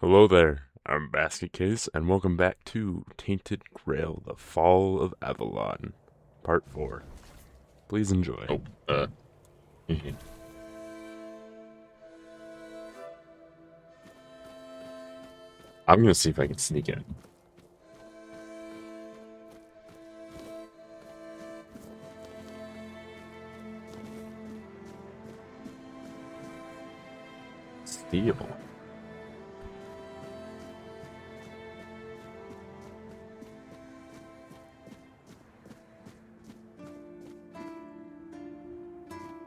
Hello there, I'm Basket Case, and welcome back to Tainted Grail, The Fall of Avalon, Part 4. Please enjoy. Oh, mhm. I'm gonna see if I can sneak in. Steal.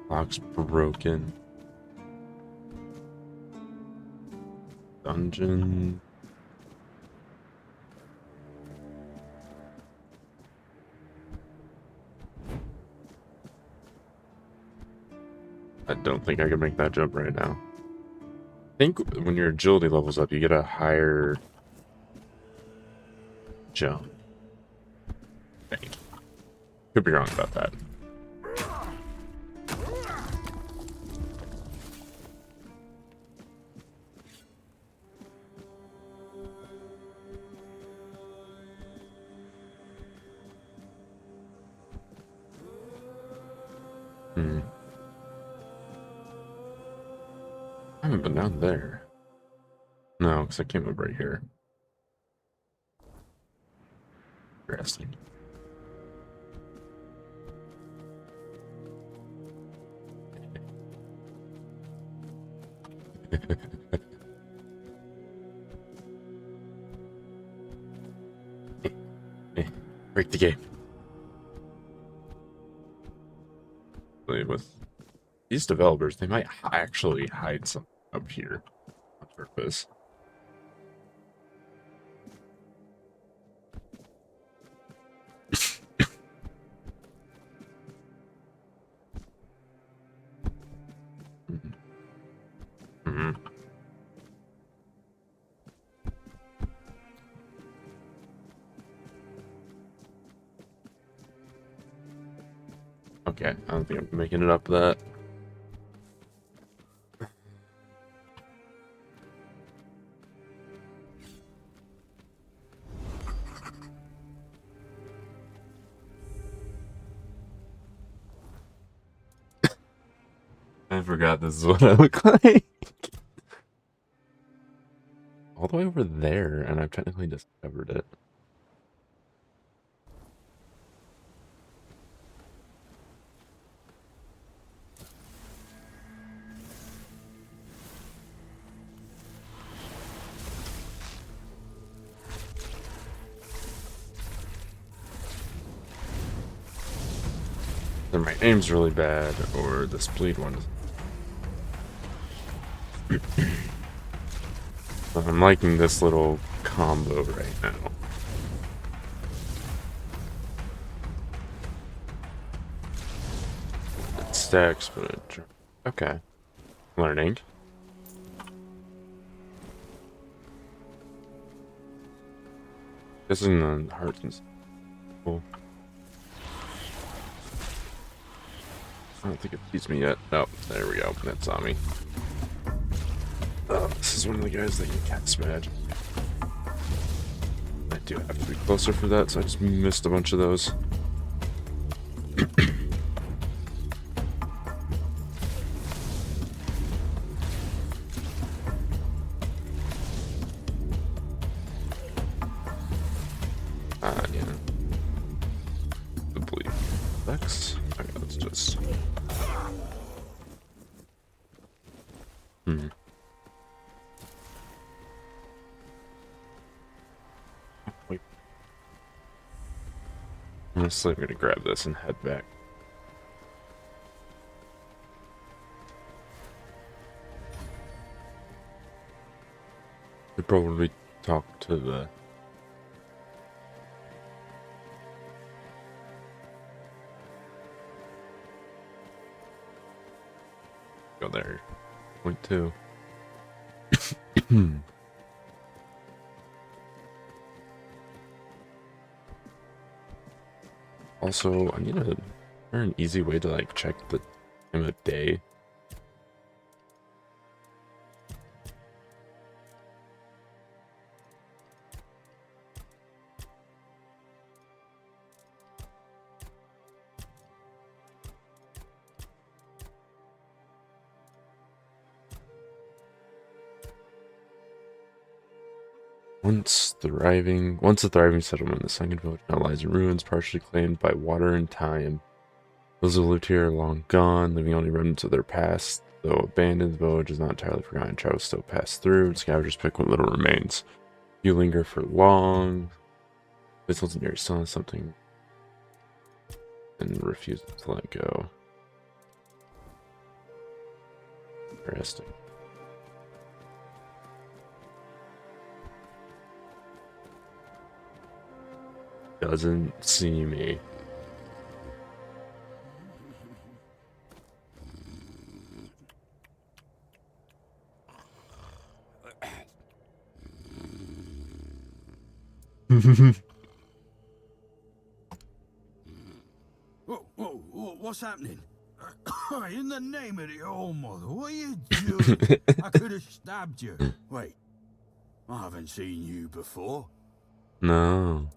Lock's broken. Dungeon. I don't think I can make that jump right now. I think when your agility levels up, you get a higher jump. I think. Could be wrong about that. Hmm. I haven't been down there. No, because I came up right here. Interesting. Break the game. With these developers, they might actually hide something up here on purpose. Mhm. Okay, I don't think I'm making it up that. I forgot this is what I look like. All the way over there, and I've technically discovered it. Either my aim's really bad, or the bleed one. I'm liking this little combo right now. It stacks, but it... Okay. Learning. This is in the hearts and... Cool. I don't think it beats me yet. Oh, there we go. That saw me. This is one of the guys that can cast magic. I do have to be closer for that, so I just missed a bunch of those. Yeah. The bleed. Vex? Okay, let's just... Hmm. Wait. Honestly, I'm gonna grab this and head back. Should probably talk to the... Go there. Point two. Also, I need an easy way to like check the time of day. Once a thriving settlement, the sunken village now lies in ruins, partially claimed by water and time. Those who lived here are long gone, leaving only remnants of their past. Though abandoned, the village is not entirely forgotten. Travelers still pass through, and scavengers pick what little remains. You linger for long. This legendary still something and refuses to let go. Interesting. Doesn't see me. What's happening? In the name of the old mother, what are you doing? I could have stabbed you. Wait, I haven't seen you before. No.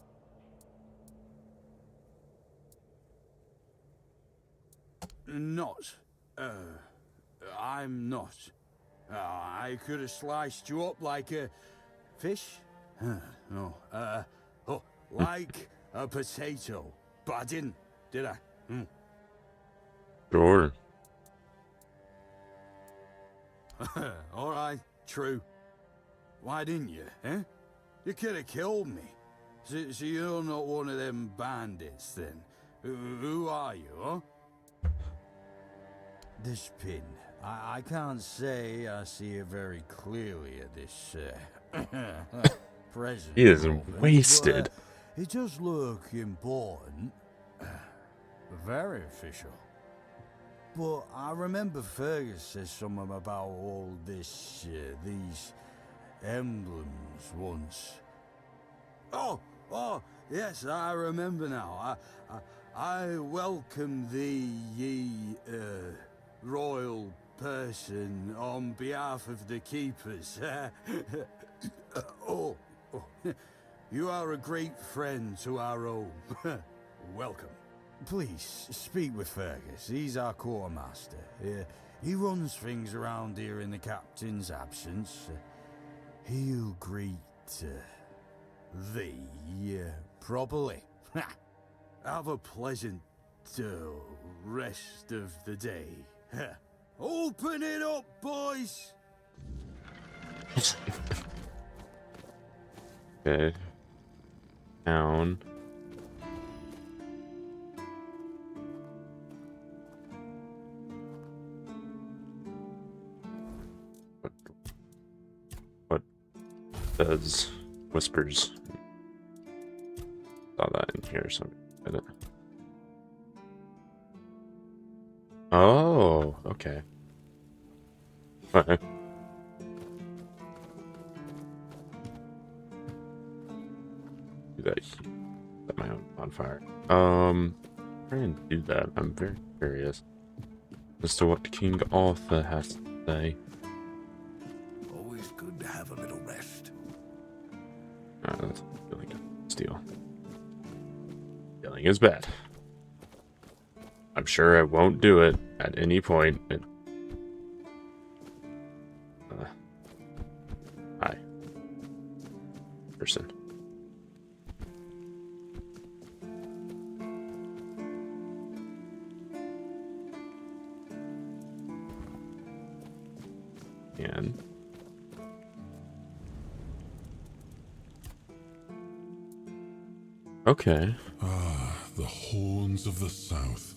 Not. I'm not. I could have sliced you up like a fish. No. Like a potato. But I didn't, did I? Sure. All right, true. Why didn't you, eh? You could have killed me. So you're not one of them bandits, then? Who are you, huh? This pin. I can't say I see it very clearly at this present He is moment, wasted. but, it does look important. Very official. But I remember Fergus said something about all this, these emblems once. Oh, yes, I remember now. I welcome thee, ye, royal person, on behalf of the keepers. You are a great friend to our own. Welcome. Please, speak with Fergus. He's our quartermaster. He runs things around here in the captain's absence. He'll greet thee properly. Have a pleasant rest of the day. Open it up, boys! Okay. Down. What does whispers? Saw that in here, so I did it. Oh, okay. Okay. Do that. Set my own bonfire. Try and do that. I'm very curious as to what King Arthur has to say. Always good to have a little rest. That's really good. Steal. Stealing is bad. I'm sure I won't do it at any point. Hi. Person. And okay. The horns of the south,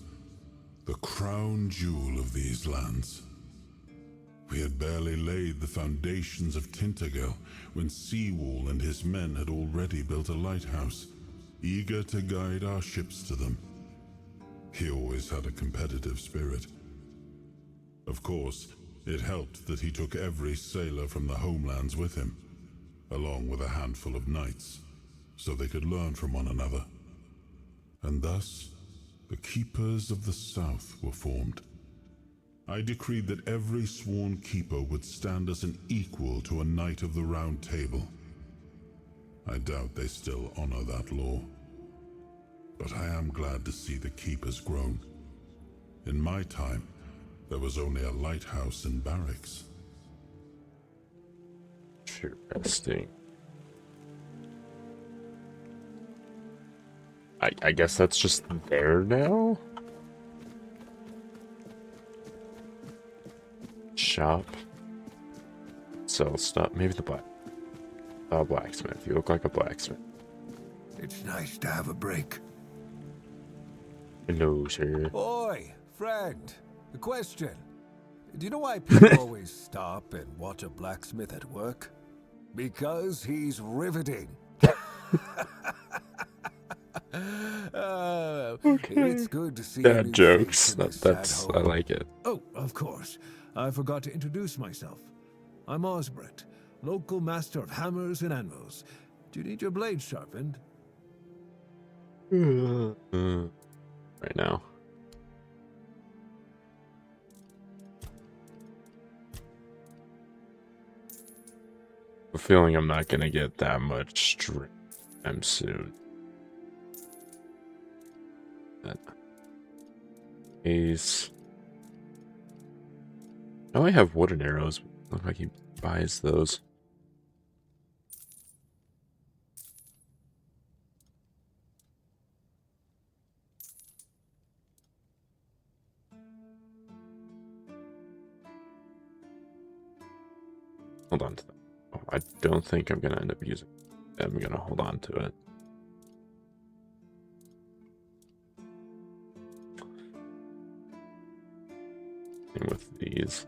the crown jewel of these lands. We had barely laid the foundations of Tainted Grail when Seawall and his men had already built a lighthouse, eager to guide our ships to them. He always had a competitive spirit. Of course, it helped that he took every sailor from the homelands with him, along with a handful of knights, so they could learn from one another. And thus, the Keepers of the South were formed. I decreed that every sworn keeper would stand as an equal to a Knight of the Round Table. I doubt they still honor that law. But I am glad to see the keepers grown. In my time, there was only a lighthouse and barracks. Interesting. I guess that's just there now? Shop. Sell stuff. Maybe the blacksmith. You look like a blacksmith. It's nice to have a break. Hello, sir. Oi, friend. A question. Do you know why people always stop and watch a blacksmith at work? Because he's riveting. It's good to see a Dad new jokes. face in this That's sad I home. like it. Oh, of course. I forgot to introduce myself. I'm Osbert, local master of hammers and anvils. Do you need your blade sharpened? Right now. I have a feeling I'm not gonna get that much strength time soon. Ace. I only have wooden arrows. Look like he buys those. Hold on to that. Oh, I don't think I'm gonna end up using it. I'm gonna hold on to it. Same with these.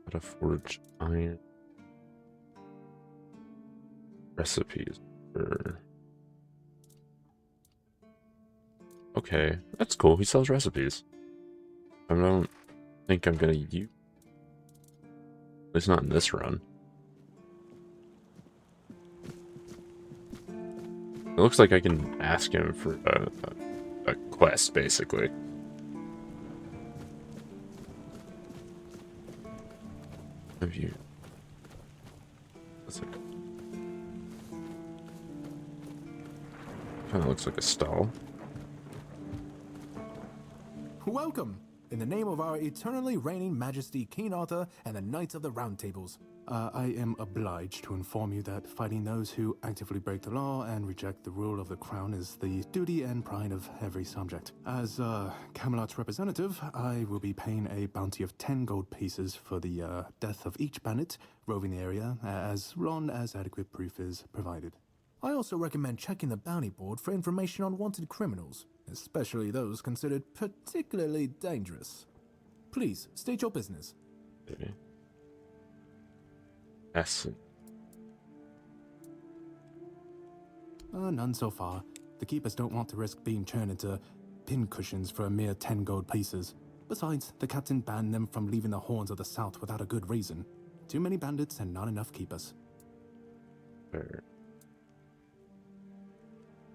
How to forge iron. Recipes for... Okay, that's cool. He sells recipes. I don't think I'm gonna use... At least not in this run. It looks like I can ask him for a quest, basically. Have you... That's like... Kinda looks like a stall. Welcome! In the name of our eternally reigning Majesty King Arthur and the Knights of the Round Tables. I am obliged to inform you that fighting those who actively break the law and reject the rule of the crown is the duty and pride of every subject. As Camelot's representative, I will be paying a bounty of 10 gold pieces for the death of each bandit roving the area, as long as adequate proof is provided. I also recommend checking the bounty board for information on wanted criminals, especially those considered particularly dangerous. Please, state your business. Okay. Yes. None so far. The keepers don't want to risk being turned into pincushions for a mere 10 gold pieces. Besides, the captain banned them from leaving the Horns of the South without a good reason. Too many bandits and not enough keepers. Fair.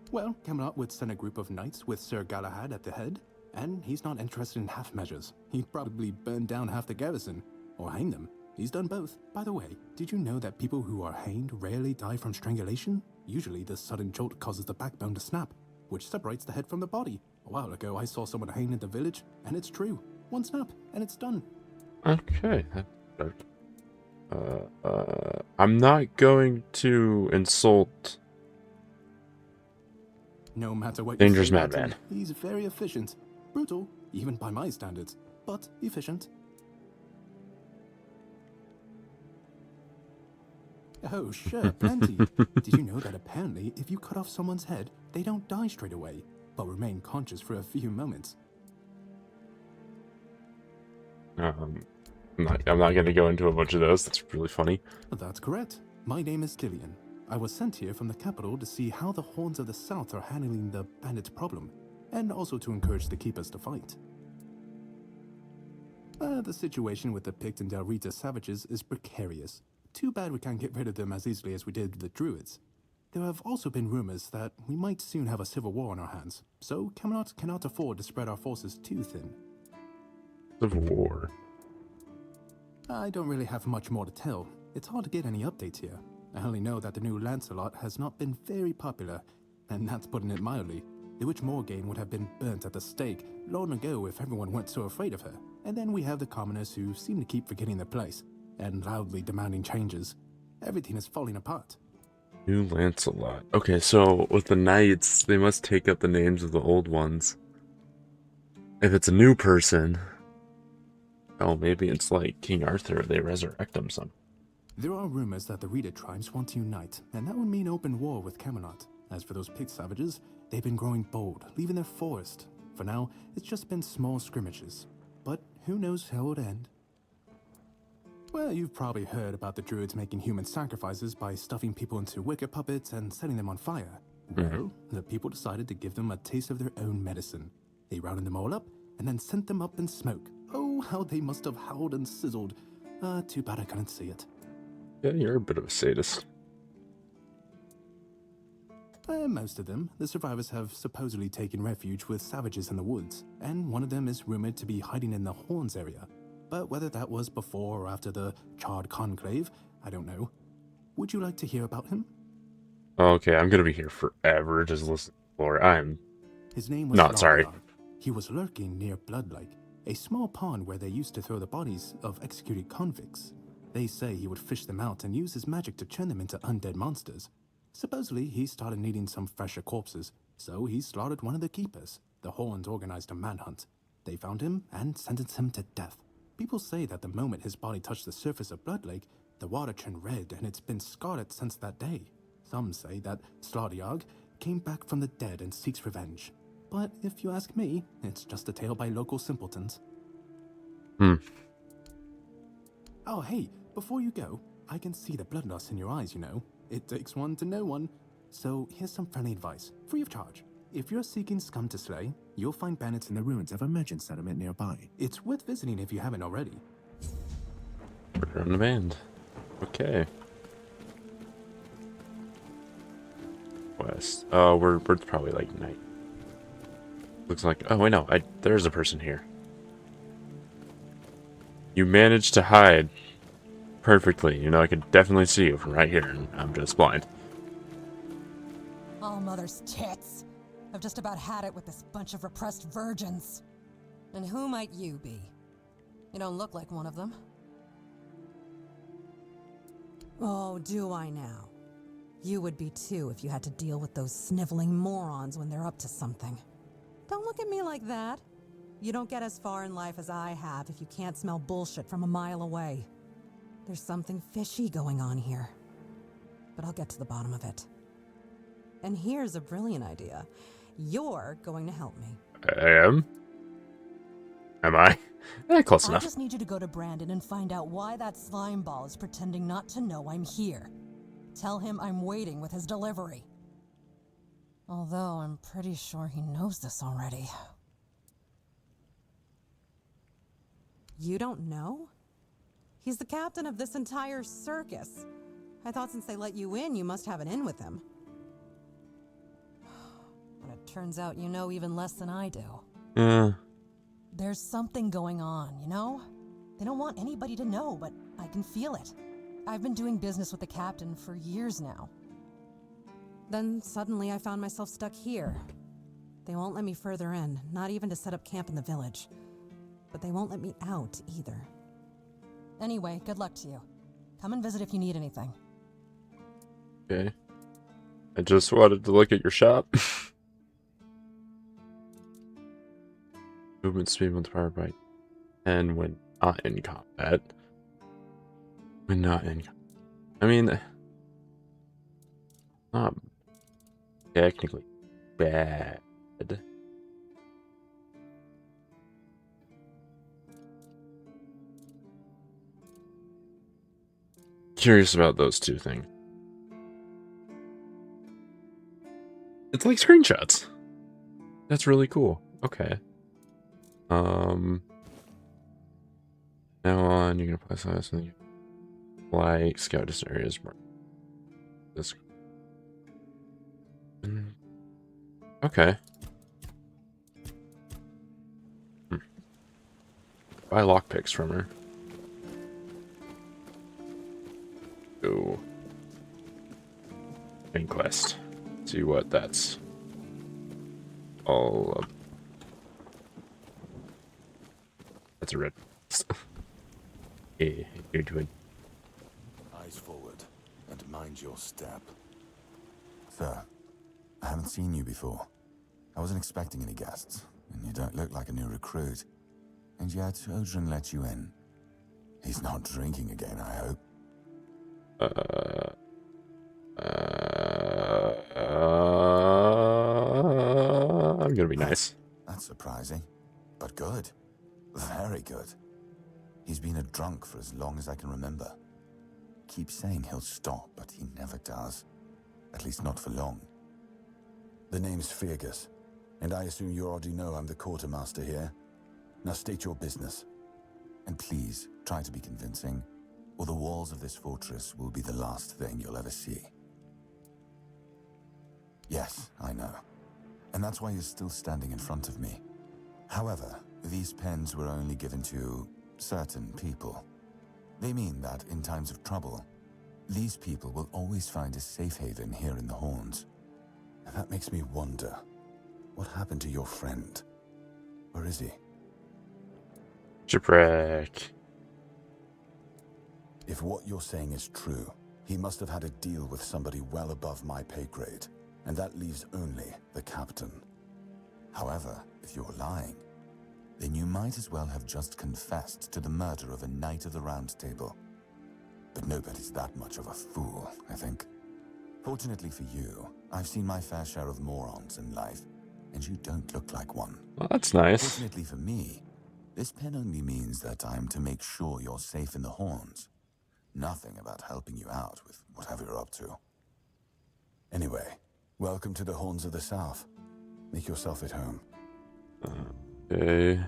Well, Camelot would send a group of knights with Sir Galahad at the head, and he's not interested in half measures. He'd probably burn down half the garrison, or hang them. He's done both. By the way, did you know that people who are hanged rarely die from strangulation? Usually the sudden jolt causes the backbone to snap, which separates the head from the body. A while ago I saw someone hanged in the village, and it's true. One snap, and it's done. Okay. I'm not going to insult No matter what Dangerous you say, madman. Captain, he's very efficient. Brutal, even by my standards, but efficient. Oh, sure, plenty. Did you know that apparently if you cut off someone's head, they don't die straight away, but remain conscious for a few moments? I'm not going to go into a bunch of those. That's really funny. That's correct. My name is Killian. I was sent here from the capital to see how the Horns of the South are handling the bandit problem, and also to encourage the keepers to fight. The situation with the Pict and Del Rita savages is precarious. Too bad we can't get rid of them as easily as we did with the Druids. There have also been rumors that we might soon have a civil war on our hands, so Camelot cannot afford to spread our forces too thin. Civil War. I don't really have much more to tell. It's hard to get any updates here. I only know that the new Lancelot has not been very popular, and that's putting it mildly. The Witch Morgaine would have been burnt at the stake long ago if everyone weren't so afraid of her. And then we have the commoners who seem to keep forgetting their place, and loudly demanding changes. Everything is falling apart. New Lancelot. Okay, so with the knights, they must take up the names of the old ones. If it's a new person, oh, maybe it's like King Arthur. They resurrect him some. There are rumors that the Reader tribes want to unite, and that would mean open war with Camelot. As for those pig savages, they've been growing bold, leaving their forest. For now, it's just been small scrimmages. But who knows how it'll end. Well, you've probably heard about the druids making human sacrifices by stuffing people into wicker puppets and setting them on fire. Well, the people decided to give them a taste of their own medicine. They rounded them all up and then sent them up in smoke. Oh, how they must have howled and sizzled. Too bad I couldn't see it. Yeah, you're a bit of a sadist. Most of them. The survivors have supposedly taken refuge with savages in the woods, and one of them is rumored to be hiding in the Horns area. But whether that was before or after the Charred Conclave, I don't know. Would you like to hear about him? Okay, I'm gonna be here forever just listening to Lore. I'm His name was not sorry. Slothyard. He was lurking near Blood Lake, a small pond where they used to throw the bodies of executed convicts. They say he would fish them out and use his magic to turn them into undead monsters. Supposedly, he started needing some fresher corpses, so he slaughtered one of the keepers. The Horns organized a manhunt. They found him and sentenced him to death. People say that the moment his body touched the surface of Blood Lake, the water turned red and it's been scarred since that day. Some say that Slothyard came back from the dead and seeks revenge. But if you ask me, it's just a tale by local simpletons. Oh, hey, before you go, I can see the bloodlust in your eyes, you know. It takes one to know one. So here's some friendly advice, free of charge. If you're seeking scum to slay, you'll find bandits in the ruins of a merchant settlement nearby. It's worth visiting if you haven't already. We're on the band. Okay. West. Oh, we're probably like night. Looks like. Oh wait, no. There's a person here. You managed to hide perfectly. You know, I could definitely see you from right here, and I'm just blind. Oh, mother's tits. I've just about had it with this bunch of repressed virgins. And who might you be? You don't look like one of them. Oh, do I now? You would be too if you had to deal with those sniveling morons when they're up to something. Don't look at me like that. You don't get as far in life as I have if you can't smell bullshit from a mile away. There's something fishy going on here. But I'll get to the bottom of it. And here's a brilliant idea. You're going to help me. I am? Am I? Close I enough. just need you to go to Brandon and find out why that slime ball is pretending not to know I'm here. Tell him I'm waiting with his delivery. Although I'm pretty sure he knows this already. You don't know? He's the captain of this entire circus. I thought since they let you in, you must have an in with him. But it turns out you know even less than I do. There's something going on, you know? They don't want anybody to know, but I can feel it. I've been doing business with the captain for years now. Then suddenly I found myself stuck here. They won't let me further in, not even to set up camp in the village. But they won't let me out either. Anyway, good luck to you. Come and visit if you need anything. Okay. I just wanted to look at your shop. Movement speed multiplied by 10 when not in combat. When not in combat. I mean, not technically bad. Curious about those two things. It's like screenshots. That's really cool. Okay. Now on, you're gonna apply something like scout distant areas. This. Okay. Buy lockpicks from her. go. Main quest. See what that's all up. That's a red. Yeah, you're doing. Eyes forward, and mind your step. Sir, I haven't seen you before. I wasn't expecting any guests, and you don't look like a new recruit. And yet, Odrin let you in. He's not drinking again, I hope. I'm gonna be nice. That's surprising, but good. Very good. He's been a drunk for as long as I can remember. Keeps saying he'll stop, but he never does. At least not for long. The name's Fergus, and I assume you already know I'm the quartermaster here. Now state your business. And please, try to be convincing, or the walls of this fortress will be the last thing you'll ever see. Yes, I know. And that's why you're still standing in front of me. However, these pens were only given to certain people. They mean that in times of trouble, these people will always find a safe haven here in the Horns. And that makes me wonder, what happened to your friend? Where is he? Shipwreck. If what you're saying is true, he must have had a deal with somebody well above my pay grade, and that leaves only the captain. However, if you're lying, then you might as well have just confessed to the murder of a Knight of the Round Table. But nobody's that much of a fool, I think. Fortunately for you, I've seen my fair share of morons in life, and you don't look like one. Well, that's nice. Fortunately for me, this pen only means that I'm to make sure you're safe in the Horns. Nothing about helping you out with whatever you're up to. Anyway, welcome to the Horns of the South. Make yourself at home. Okay.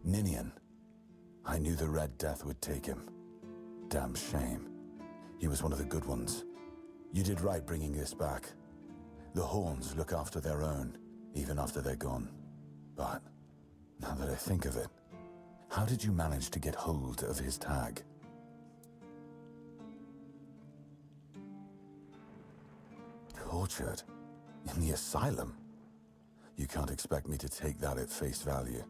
Ninian. I knew the Red Death would take him. Damn shame. He was one of the good ones. You did right bringing this back. The Horns look after their own, even after they're gone. But, now that I think of it, how did you manage to get hold of his tag? Tortured? In the asylum? You can't expect me to take that at face value.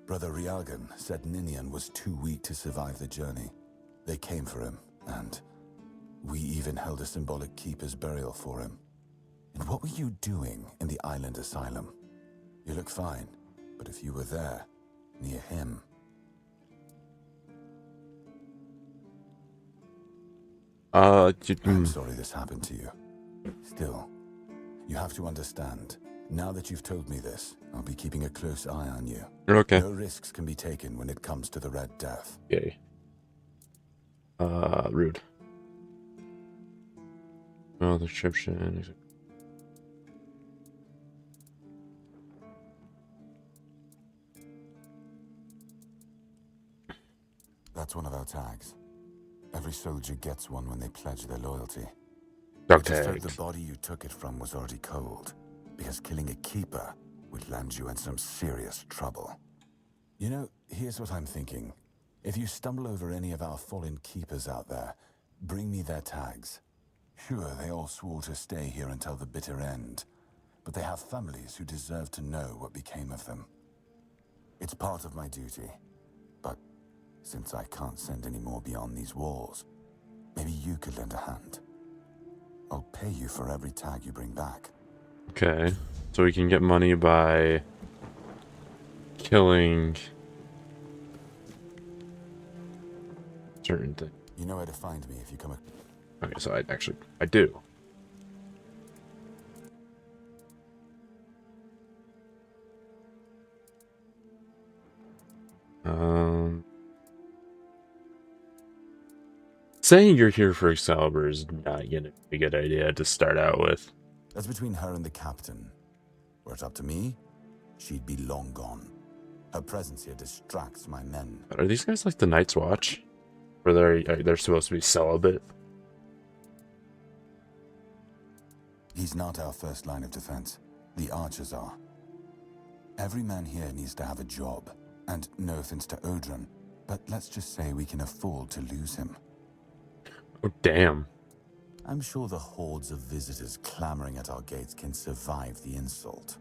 Brother Rialgan said Ninian was too weak to survive the journey. They came for him, and we even held a symbolic keeper's burial for him. And what were you doing in the island asylum? You look fine, but if you were there, near him... I'm sorry this happened to you. Still, you have to understand, now that you've told me this, I'll be keeping a close eye on you. Okay. No risks can be taken when it comes to the Red Death. Yay. Rude. Oh, the description. That's one of our tags. Every soldier gets one when they pledge their loyalty. Dog I just hope tags. the body you took it from was already cold, because killing a keeper would land you in some serious trouble. You know, here's what I'm thinking. If you stumble over any of our fallen keepers out there, bring me their tags. Sure, they all swore to stay here until the bitter end, but they have families who deserve to know what became of them. It's part of my duty, but since I can't send any more beyond these walls, maybe you could lend a hand. I'll pay you for every tag you bring back. Okay. So we can get money by killing certain things. You know where to find me if you come across. Okay, so I do. Saying you're here for Excalibur is not gonna be a good idea to start out with. That's between her and the captain. Were it up to me, she'd be long gone. Her presence here distracts my men. Are these guys like the Night's Watch? Where they're supposed to be celibate? He's not our first line of defense. The archers are. Every man here needs to have a job, And no offense to Odrin, but let's just say we can afford to lose him. Oh, damn. I'm sure the hordes of visitors clamoring at our gates can survive the insult.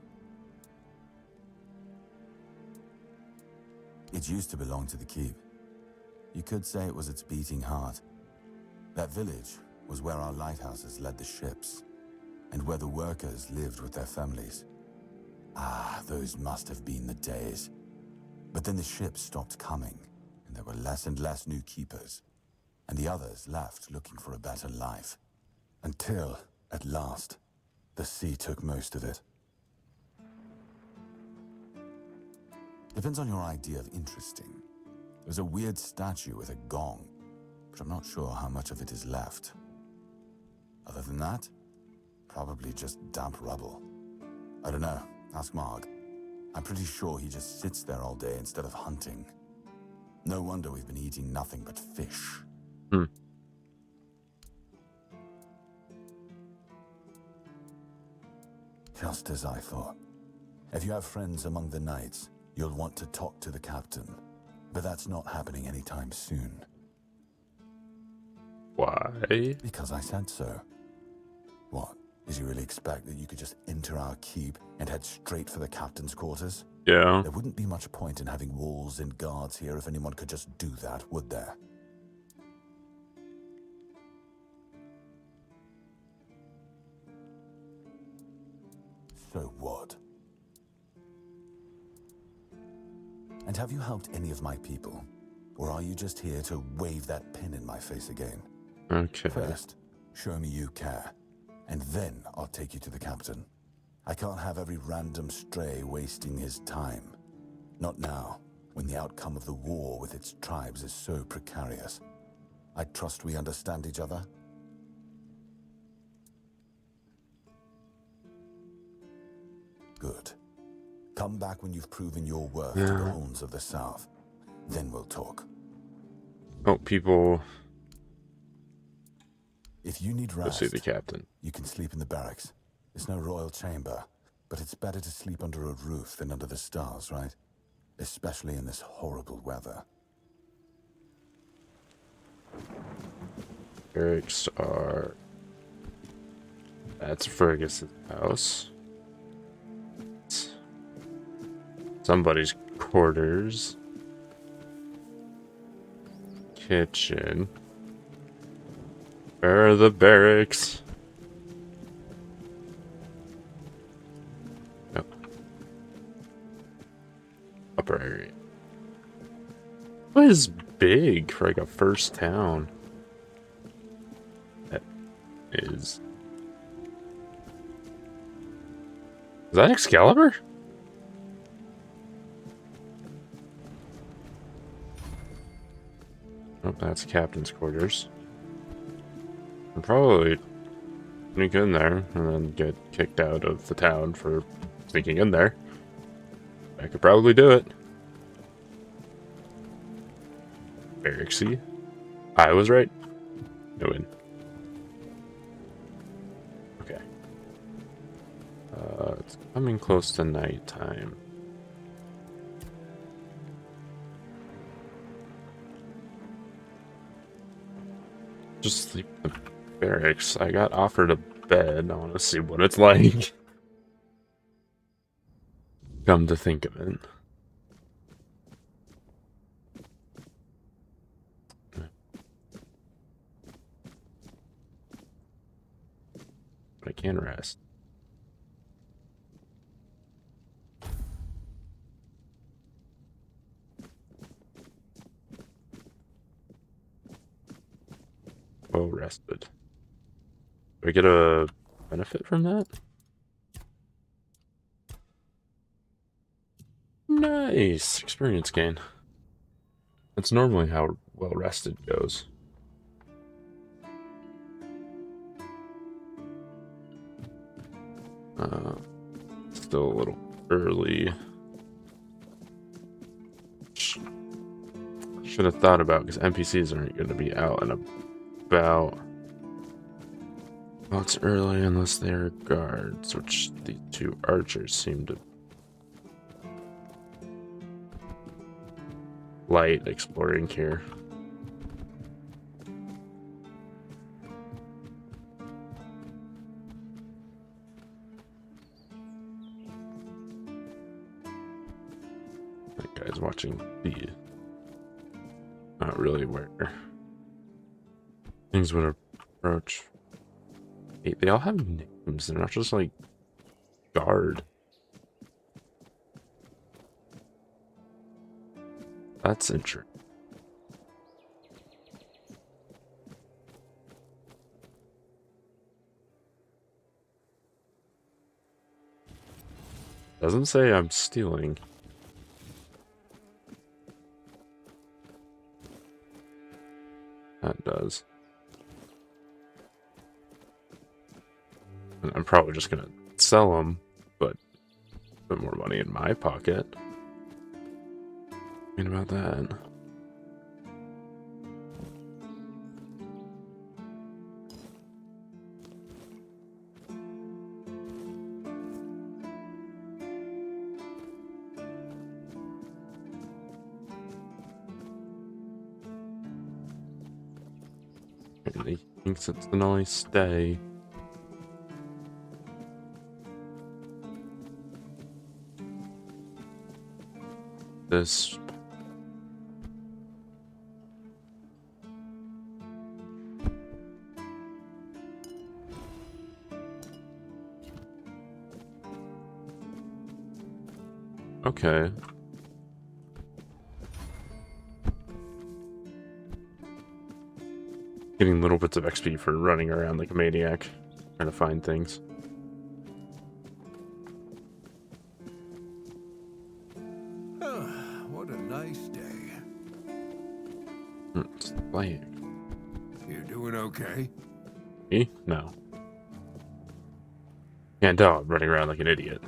It used to belong to the keep. You could say it was its beating heart. That village was where our lighthouses led the ships, and where the workers lived with their families. Ah, those must have been the days. But then the ships stopped coming, and there were less and less new keepers, and the others left looking for a better life. Until, at last, the sea took most of it. Depends on your idea of interesting. There's a weird statue with a gong, but I'm not sure how much of it is left. Other than that, probably just damp rubble. I don't know, ask Marg. I'm pretty sure he just sits there all day instead of hunting. No wonder we've been eating nothing but fish. Just as I thought. If you have friends among the knights, you'll want to talk to the captain. But that's not happening anytime soon. Why? Because I said so. What? Did you really expect that you could just enter our keep and head straight for the captain's quarters? Yeah. There wouldn't be much point in having walls and guards here if anyone could just do that, would there? So what? And have you helped any of my people? Or are you just here to wave that pin in my face again? Okay. First, show me you care, and then I'll take you to the captain. I can't have every random stray wasting his time. Not now, when the outcome of the war with its tribes is so precarious. I trust we understand each other? Good. Come back when you've proven your worth to the horns of the South. Then we'll talk. Oh, people. If you need Go rest, see the captain. you can sleep in the barracks. It's no royal chamber, but it's better to sleep under a roof than under the stars, right? Especially in this horrible weather. Barracks are. That's Fergus's house. Somebody's quarters. Kitchen. Where are the barracks? Oh. Upper area. What is big for like a first town? That is. Is that Excalibur? Oh, that's captain's quarters. I'm probably sneak in there and then get kicked out of the town for sneaking in there. I could probably do it. Barracksy. I was right. No win. Okay. It's coming close to nighttime. Just sleep in the barracks. I got offered a bed. I want to see what it's like. Come to think of it. But I can rest. Well rested. Do I get a benefit from that? Nice! Experience gain. That's normally how well rested goes. Still a little early. Should have thought about, because NPCs aren't going to be out and about. Well, it's early unless they're guards, which the two archers seem to. light exploring here. That guy's watching the... Not really where things would approach. Hey, they all have names. They're not just like guard. That's interesting. Doesn't say I'm stealing. That does. And I'm probably just gonna sell them, but put more money in my pocket. Thinking about that. He thinks it's a nice day. This. Okay. Getting little bits of XP for running around like a maniac, trying to find things. What a nice day. It's playing. You doing okay? Me? No. Can't tell. I'm running around like an idiot.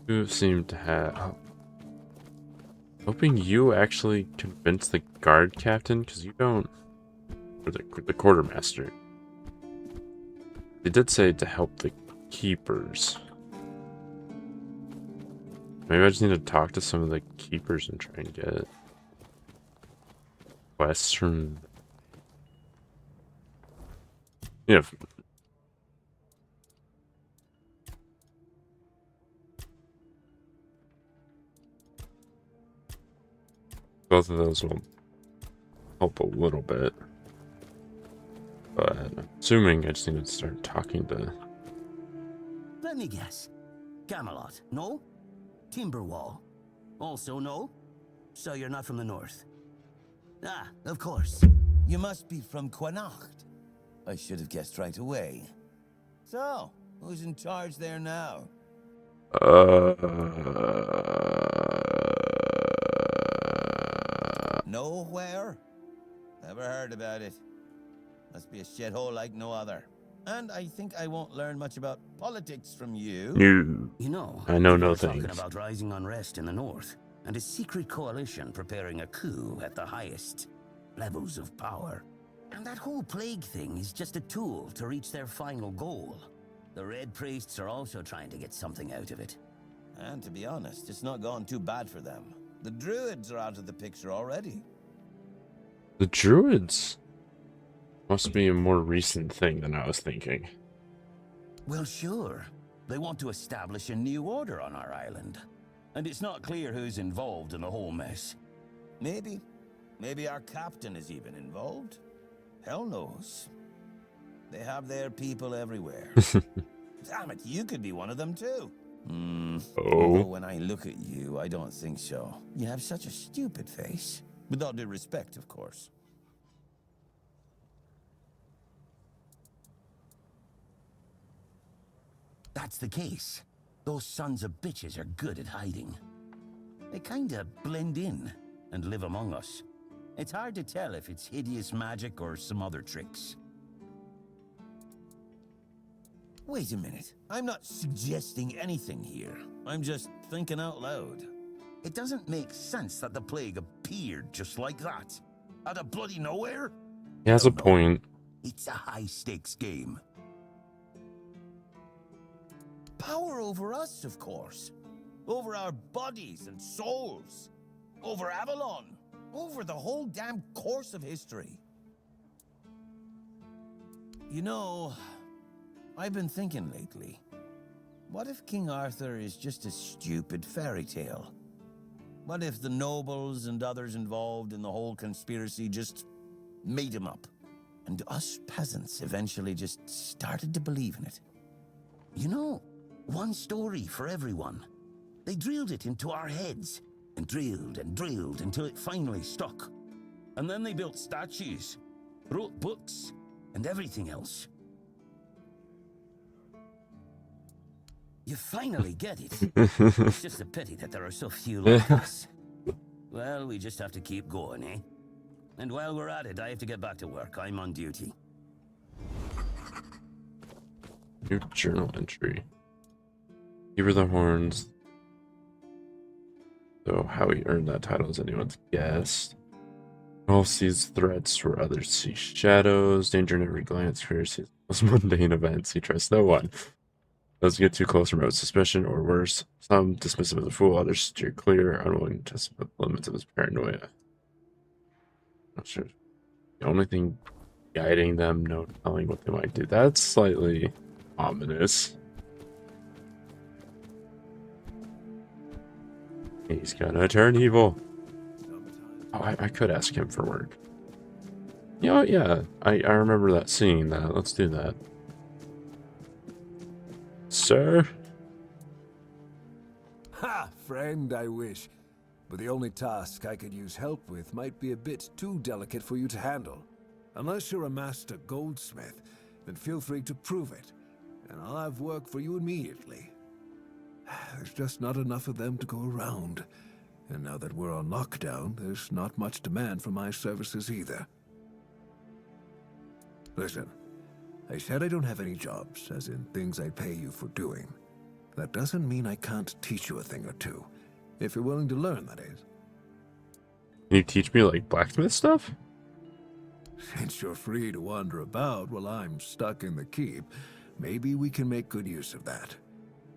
You seem to have... Hoping you actually convince the guard captain, because you don't... Or the quartermaster. They did say to help the keepers. Maybe I just need to talk to some of the keepers and try and get quests from... Yeah. Both of those will help a little bit. But I'm assuming I just need to start talking to... Let me guess. Camelot, no? Timberwall, also no? So you're not from the north? Ah, of course. You must be from Connacht. I should have guessed right away. So, who's in charge there now? Nowhere? Never heard about it. Must be a shithole like no other. And I think I won't learn much about politics from you. No. You know, I know no talking things. about rising unrest in the north and a secret coalition preparing a coup at the highest levels of power. And that whole plague thing is just a tool to reach their final goal. The Red Priests are also trying to get something out of it. And to be honest, it's not gone too bad for them. The Druids are out of the picture already. The Druids must be a more recent thing than I was thinking. Well, sure. They want to establish a new order on our island. And it's not clear who's involved in the whole mess. Maybe. Maybe our captain is even involved. Hell knows. They have their people everywhere. Damn it, you could be one of them too. Although when I look at you, I don't think so. You have such a stupid face. With all due respect, of course. That's the case. Those sons of bitches are good at hiding. They kinda blend in and live among us. It's hard to tell if it's hideous magic or some other tricks. Wait a minute. I'm not suggesting anything here. I'm just thinking out loud. It doesn't make sense that the plague appeared just like that. Out of bloody nowhere? He has a point. It's a high-stakes game. Power over us, of course. Over our bodies and souls. Over Avalon. Over the whole damn course of history. You know, I've been thinking lately. What if King Arthur is just a stupid fairy tale? What if the nobles and others involved in the whole conspiracy just made him up? And us peasants eventually just started to believe in it. You know, one story for everyone. They drilled it into our heads, and drilled until it finally stuck. And then they built statues, wrote books, and everything else. You finally get it. It's just a pity that there are so few like us. Well, we just have to keep going, eh? And while we're at it, I have to get back to work. I'm on duty. New journal entry. Keeper of the Horns. So how he earned that title is anyone's guess. All sees threats where others see shadows. Danger in every glance. Fear sees the most mundane events. He trusts no one. Those get too close promote suspicion, or worse. Some dismiss him as a fool. Others steer clear, unwilling to test the limits of his paranoia. Not sure. The only thing guiding them, no telling what they might do. That's slightly ominous. He's gonna turn evil. Oh, I could ask him for work. You know what? Yeah, I remember that seeing that. Let's do that. Sir? Ha! Friend, I wish. But the only task I could use help with might be a bit too delicate for you to handle. Unless you're a master goldsmith, then feel free to prove it, and I'll have work for you immediately. There's just not enough of them to go around. And now that we're on lockdown, there's not much demand for my services either. Listen, I said I don't have any jobs, as in things I'd pay you for doing. That doesn't mean I can't teach you a thing or two. If you're willing to learn, that is. Can you teach me, like, blacksmith stuff? Since you're free to wander about while I'm stuck in the keep, maybe we can make good use of that.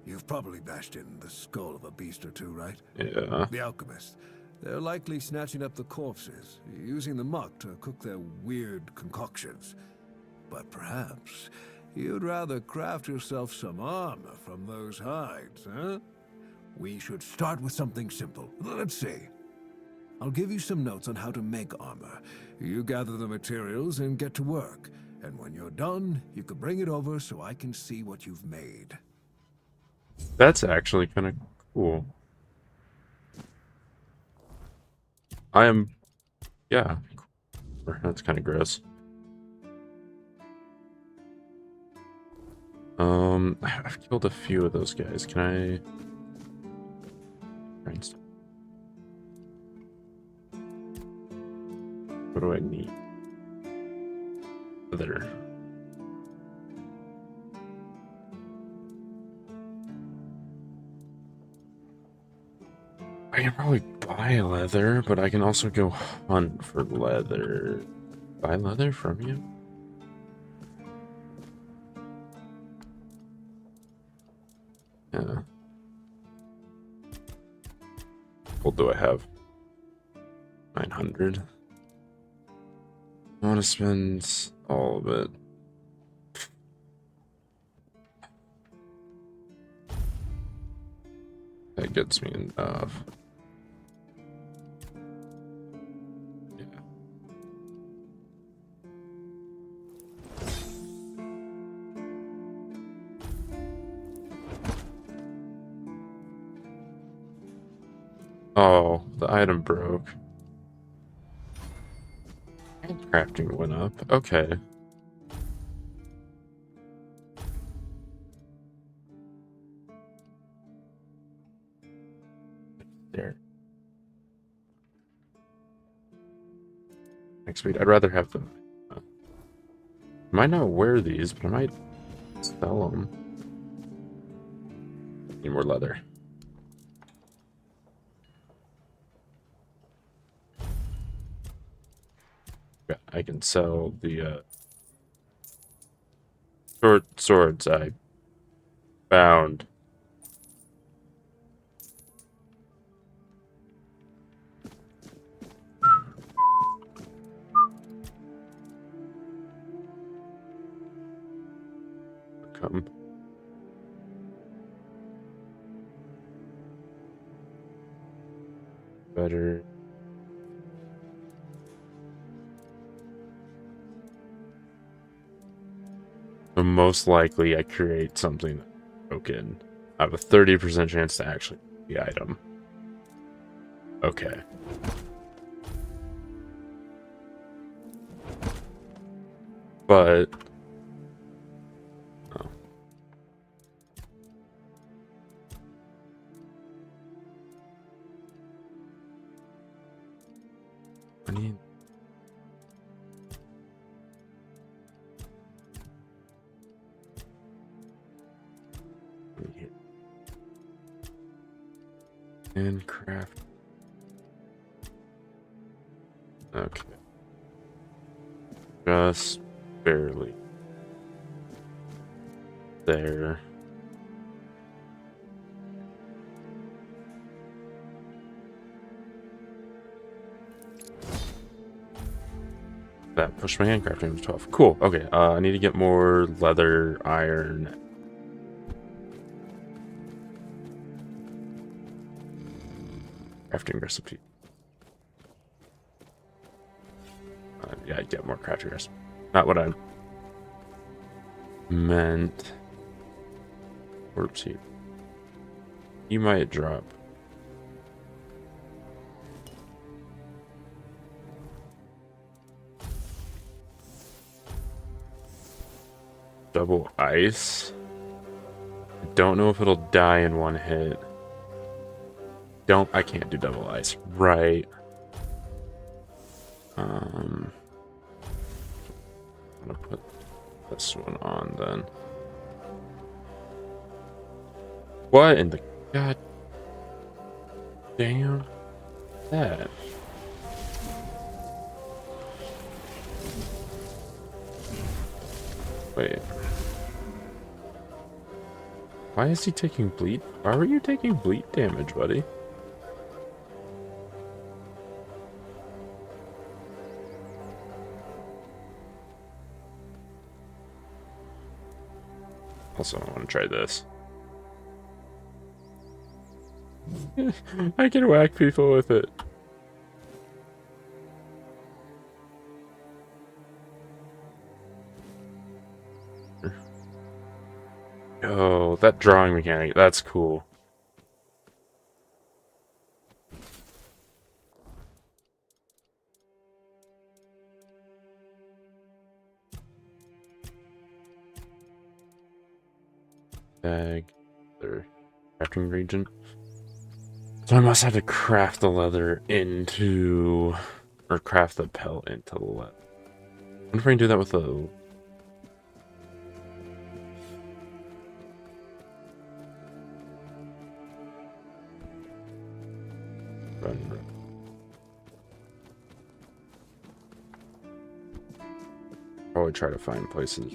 You've probably bashed in the skull of a beast or two, right? Yeah. The alchemists. They're likely snatching up the corpses, using the muck to cook their weird concoctions. But perhaps you'd rather craft yourself some armor from those hides, huh? We should start with something simple. Let's see. I'll give you some notes on how to make armor. You gather the materials and get to work. And when you're done, you can bring it over so I can see what you've made. That's actually kind of cool. Yeah. That's kind of gross. I've killed a few of those guys. Can I... What do I need? Leather. I can probably buy leather, but I can also go hunt for leather. Buy leather from you? Yeah. What do I have? 900. I want to spend all of it. That gets me enough. Yeah. Oh, the item broke. And crafting went up. Okay. There. Next week, I'd rather have them. I might not wear these, but I might sell them. Need more leather. Yeah, I can sell the short swords I found. outcome. Better. But most likely I create something that's broken. I have a 30% chance to actually get the item. Okay. But oh. I need and craft. Okay. Just barely there. That pushed my handcrafting to 12. Cool. Okay. I need to get more leather, iron. Crafting recipe. Yeah, I get more crafting recipe. Not what I meant. Corpse heap. You might drop. Double ice. I don't know if it'll die in one hit. I can't do double ice. Right. I'm gonna put this one on then. What in the god damn that? Wait. Why is he taking bleed? Why were you taking bleed damage, buddy? Also, I want to try this. I can whack people with it. Oh, that drawing mechanic, that's cool. Bag, leather, crafting region. So I must have to craft the leather into, or craft the pelt into the leather. I wonder if I can do that with a. Run. Probably try to find places.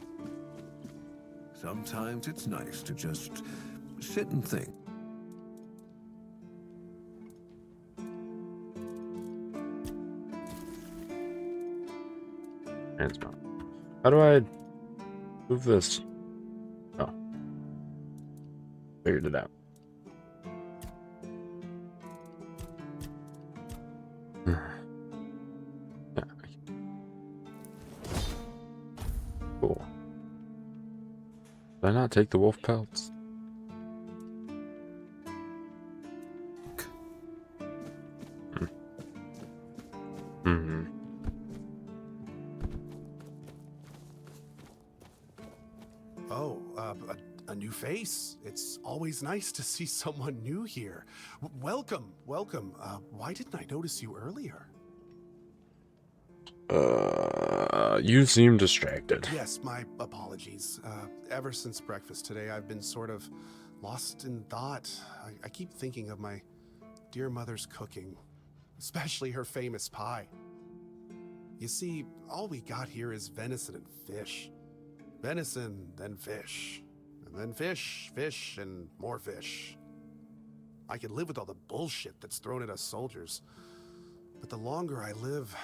Sometimes it's nice to just sit and think. Transmount. How do I move this? Oh. Figured it out. Yeah. Cool. Did I not take the wolf pelts? Hmm. Oh, a new face. It's always nice to see someone new here. Welcome, welcome. Why didn't I notice you earlier? You seem distracted. Yes, my apologies. Ever since breakfast today, I've been sort of lost in thought. I keep thinking of my dear mother's cooking, especially her famous pie. You see, all we got here is venison and fish. Venison, then fish. And then fish, fish, and more fish. I can live with all the bullshit that's thrown at us soldiers. But the longer I live,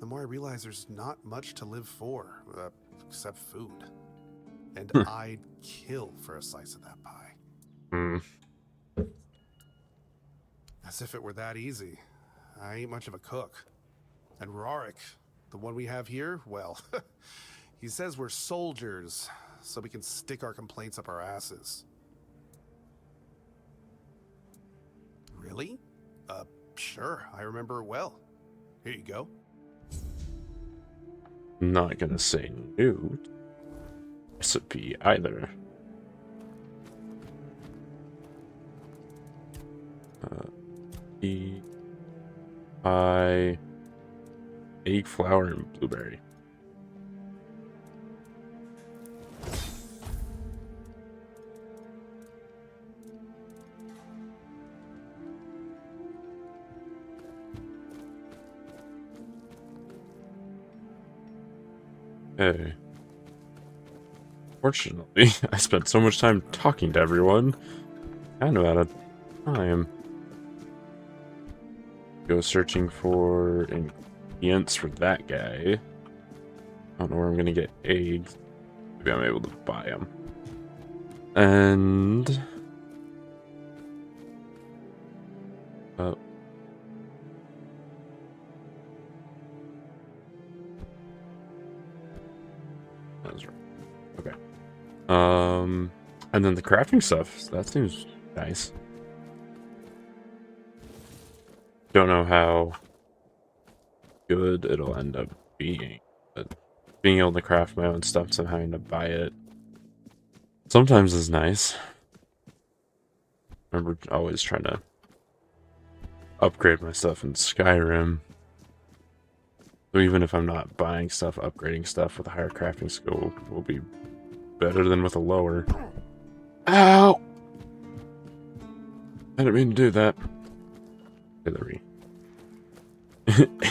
the more I realize there's not much to live for, except food. And I'd kill for a slice of that pie. Hmm. As if it were that easy. I ain't much of a cook. And Rorik, the one we have here, well, he says we're soldiers, so we can stick our complaints up our asses. Really? Sure, I remember it well. Here you go. Not gonna say no recipe either. Pie, egg flour, and blueberry. Hey. Fortunately, I spent so much time talking to everyone. Kind of out of time. Go searching for ingredients for that guy. I don't know where I'm gonna get eggs. Maybe I'm able to buy them. And... that was right. Okay. And then the crafting stuff. So that seems nice. Don't know how good it'll end up being, but being able to craft my own stuff and having to buy it sometimes is nice. I remember always trying to upgrade my stuff in Skyrim. So even if I'm not buying stuff, upgrading stuff with a higher crafting skill will be better than with a lower. Ow! I didn't mean to do that. Hillary.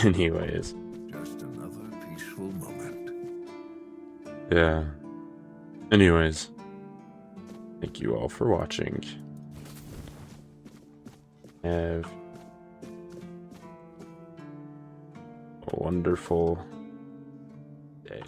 Anyways. Just another peaceful moment. Yeah. Anyways. Thank you all for watching. Have a wonderful day.